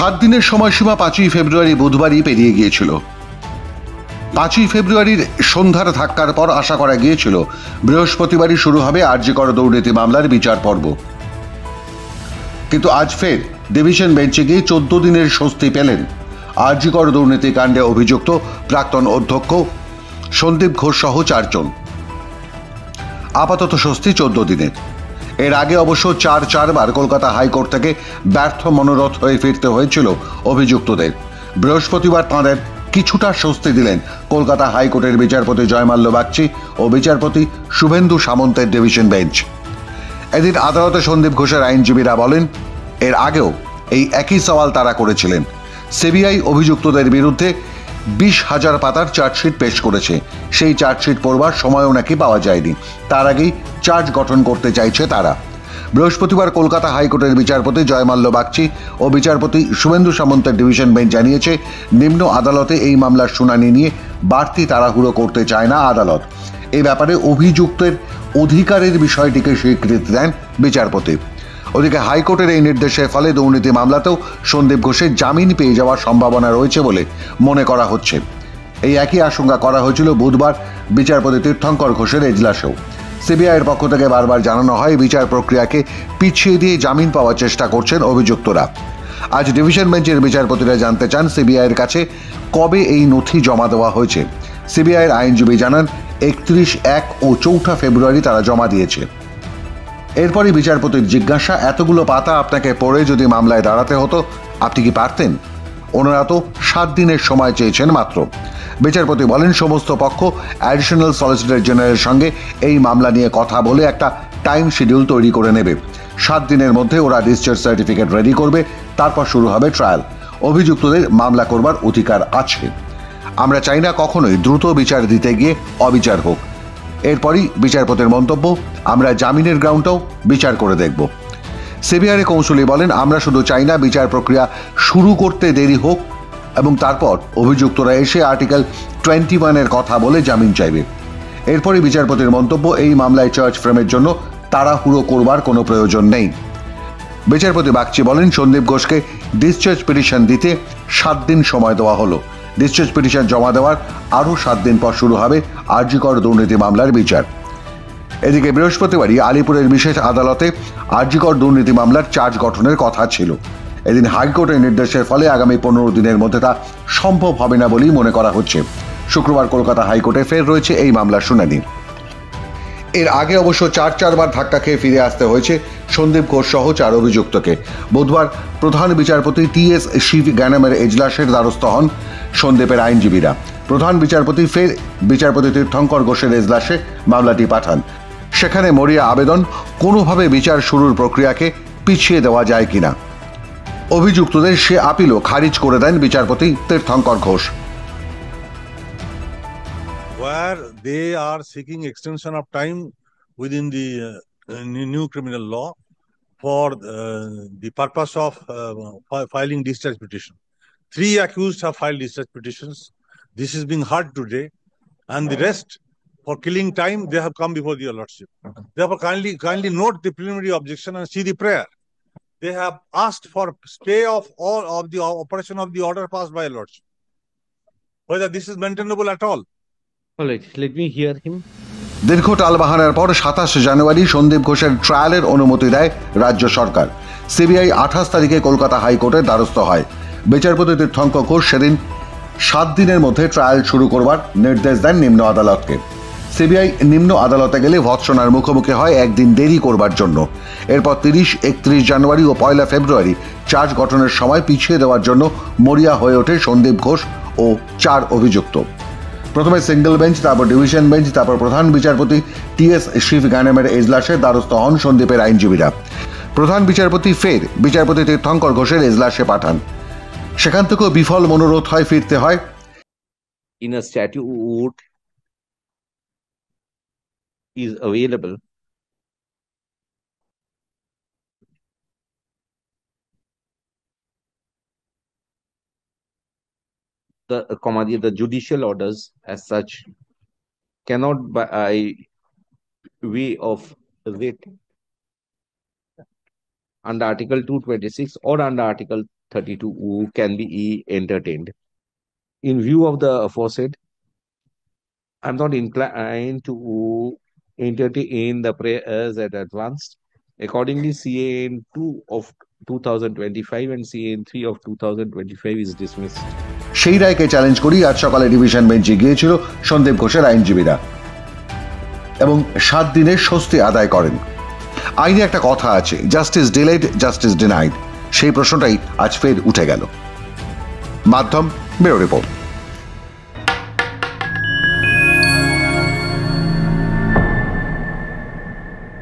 7 দিনের সময়সীমা 5ই ফেব্রুয়ারি বুধবারই পেরিয়ে গিয়েছিল। 5ই ফেব্রুয়ারির সন্ধ্যার ধাক্কার পর আশা করা গিয়েছিল বৃহস্পতিবারই শুরু হবে আর.জি. কর দুর্নীতি মামলার বিচার পর্ব। কিন্তু আজ ফের ডিভিশন বেঞ্চে গিয়ে 14 দিনের স্বস্তি পেলেন আর.জি. কর দুর্নীতি কাণ্ডে অভিযুক্ত প্রাক্তন অধ্যক্ষ সন্দীপ ঘোষ সহ 4 জন। আপাতত স্বস্তি 14 দিনের। এর আগে অবশ্য চারবার কলকাতা হাইকোর্ট থেকে ব্যর্থ মনোরথ হয়ে ফিরতে হয়েছিল অভিযুক্তদের। বৃহস্পতিবার তাঁদের কিছুটা স্বস্তি দিলেন কলকাতা হাইকোর্টের বিচারপতি জয়মাল্য বাগচি ও বিচারপতি শুভেন্দু সামন্তের ডিভিশন বেঞ্চ। এদিন আদালতে সন্দীপ ঘোষের আইনজীবীরা বলেন, এর আগেও এই একই সওয়াল তারা করেছিলেন। সিবিআই অভিযুক্তদের বিরুদ্ধে 20,000 পাতার চার্জশিট পেশ করেছে। সেই চার্জশিট পড়বার সময়ও নাকি পাওয়া যায়নি। তার আগেই চার্জ গঠন করতে চাইছে তারা। বৃহস্পতিবার কলকাতা হাইকোর্টের বিচারপতি জয়মাল্য বাগচি ও বিচারপতি শুভেন্দু সামন্তের ডিভিশন বেঞ্চ জানিয়েছে, নিম্ন আদালতে এই মামলার শুনানি নিয়ে বাড়তি তাড়াহুড়ো করতে চায় না আদালত। এই ব্যাপারে অভিযুক্তের অধিকারের বিষয়টিকে স্বীকৃতি দেন বিচারপতি। ওদিকে হাইকোর্টের এই নির্দেশের ফলে দুর্নীতি মামলাতেও সন্দীপ ঘোষের জামিন পেয়ে যাওয়ার সম্ভাবনা রয়েছে বলে মনে করা হচ্ছে। এই একই আশঙ্কা করা হয়েছিল বুধবার বিচারপতি তীর্থঙ্কর ঘোষের এজলাসেও। সিবিআইয়ের পক্ষ থেকে বারবার জানানো হয়, বিচার প্রক্রিয়াকে পিছিয়ে দিয়ে জামিন পাওয়ার চেষ্টা করছেন অভিযুক্তরা। আজ ডিভিশন বেঞ্চের বিচারপতিরা জানতে চান সিবিআইয়ের কাছে কবে এই নথি জমা দেওয়া হয়েছে। সিবিআইয়ের আইনজীবী জানান 31, 1 ও 4 ফেব্রুয়ারি তারা জমা দিয়েছে। এরপরই বিচারপতির জিজ্ঞাসা, এতগুলো পাতা আপনাকে পড়ে যদি মামলায় দাঁড়াতে হতো আপনি কি পারতেন? ওনারা তো 7 দিনের সময় চেয়েছেন মাত্র। বিচারপতি বলেন, সমস্ত পক্ষ অ্যাডিশনাল সলিসিটর জেনারেলের সঙ্গে এই মামলা নিয়ে কথা বলে একটা টাইম শিডিউল তৈরি করে নেবে। 7 দিনের মধ্যে ওরা ডিসচার্জ সার্টিফিকেট রেডি করবে, তারপর শুরু হবে ট্রায়াল। অভিযুক্তদের মামলা করবার অধিকার আছে। আমরা চাই না কখনোই দ্রুত বিচার দিতে গিয়ে অবিচার হোক। এরপরই বিচারপতির মন্তব্য, আমরা জামিনের গ্রাউন্ডটাও বিচার করে দেখব। সিবিআইয়ের কৌঁসুলি বলেন, আমরা শুধু চাই না বিচার প্রক্রিয়া শুরু করতে দেরি হোক এবং তারপর অভিযুক্তরা এসে আর্টিকেল 21-এর কথা বলে জামিন চাইবে। এরপরই বিচারপতির মন্তব্য, এই মামলায় চার্জ ফ্রেমের জন্য তাড়াহুড়ো করবার কোনো প্রয়োজন নেই। বিচারপতি বাগচি বলেন, সন্দীপ ঘোষকে ডিসচার্জ পিটিশন দিতে 7 দিন সময় দেওয়া হলো। ডিসচার্জ পিটিশন জমা দেওয়ার আরও 7 দিন পর শুরু হবে আর.জি. কর দুর্নীতি মামলার বিচার। এদিকে বৃহস্পতিবারই আলিপুরের বিশেষ আদালতে আর.জি. কর দুর্নীতি মামলার চার্জ গঠনের কথা ছিল। এদিন হাইকোর্টের নির্দেশের ফলে আগামী 15 দিনের মধ্যে তা সম্ভব হবে না বলেই মনে করা হচ্ছে। শুক্রবার কলকাতা হাইকোর্টে ফের রয়েছে এই মামলার শুনানি। এর আগে অবশ্য চারবার ধাক্কা খেয়ে ফিরে আসতে হয়েছে সন্দীপ ঘোষ সহ 4 অভিযুক্তকে। বুধবার প্রধান বিচারপতি টি.এস. শিব গ্যানামের এজলাসের দ্বারস্থ হন সন্দীপের আইনজীবীরা। প্রধান বিচারপতি ফের বিচারপতি তীর্থঙ্কর ঘোষের এজলাসে মামলাটি পাঠান। সেখানে মরিয়া আবেদন, কোনোভাবে বিচার শুরুর প্রক্রিয়াকে পিছিয়ে দেওয়া যায় কিনা। অভিযুক্তদের সে আপিলও খারিজ করে দেন বিচারপতি তীর্থঙ্কর Ghosh. Where they are seeking extension of time within the new criminal law for the purpose of filing discharge petition. 3 accused have filed discharge petitions. This is being heard today, and the rest, for killing time, they have come before your lordship. Therefore, kindly note the preliminary objection and see the prayer. They have asked for stay of all of the operation of the order passed by your lordship. Whether this is maintainable at all. All right, let me hear him. দীর্ঘ টালবাহানার পর 27 জানুয়ারি সন্দীপ ঘোষের ট্রায়ালের অনুমতি দেয় রাজ্য সরকার। CBI 28 তারিখে কলকাতা হাইকোর্টের দ্বারস্থ হয়। বিচারপতি তীর্থঙ্কর ঘোষ সেদিন 7 দিনের মধ্যে ট্রায়াল শুরু করবার নির্দেশ দেন নিম্ন আদালতকে। সিবিআই নিম্ন আদালতে গেলে ভৎসনার মুখোমুখি হয় একদিন দেরি করবার জন্য। এরপর 30, 31 জানুয়ারি ও 1 ফেব্রুয়ারি চার্জ গঠনের সময় পিছিয়ে দেওয়ার জন্য মরিয়া হয়ে ওঠে সন্দীপ ঘোষ ও 4 অভিযুক্ত। প্রথমে সিঙ্গল বেঞ্চ, তারপর ডিভিশন বেঞ্চ, তারপর প্রধান বিচারপতি টি.এস. শিব গ্যানামের এজলাসে দ্বারস্থ হন সন্দীপের আইনজীবীরা। প্রধান বিচারপতি ফের বিচারপতি তীর্থঙ্কর ঘোষের এজলাসে পাঠান। সেখান থেকেও বিফল মনোরথ হয় ফিরতে হয়। In a statute is available, the judicial orders as such cannot by way of writ under Article 226 or under Article 32 can be entertained. In view of the aforesaid, I'm not inclined to entertain the prayers at advanced. Accordingly, CAN 2 of 2025 and CAN 3 of 2025 is dismissed. সেই রায়কে challenge করি আজ সকালে division বেঞ্চে গিয়েছিল সন্দীপ ঘোষের আইনজীবীরা এবং 7 দিনের স্বস্তি আদায় করেন। আইনে একটা কথা আছে, জাস্টিস ডিলেড জাস্টিস ডিনাইড, সেই প্রশ্নটাই আজ ফের উঠে গেল। মাধ্যম ব্যুরো রিপোর্ট।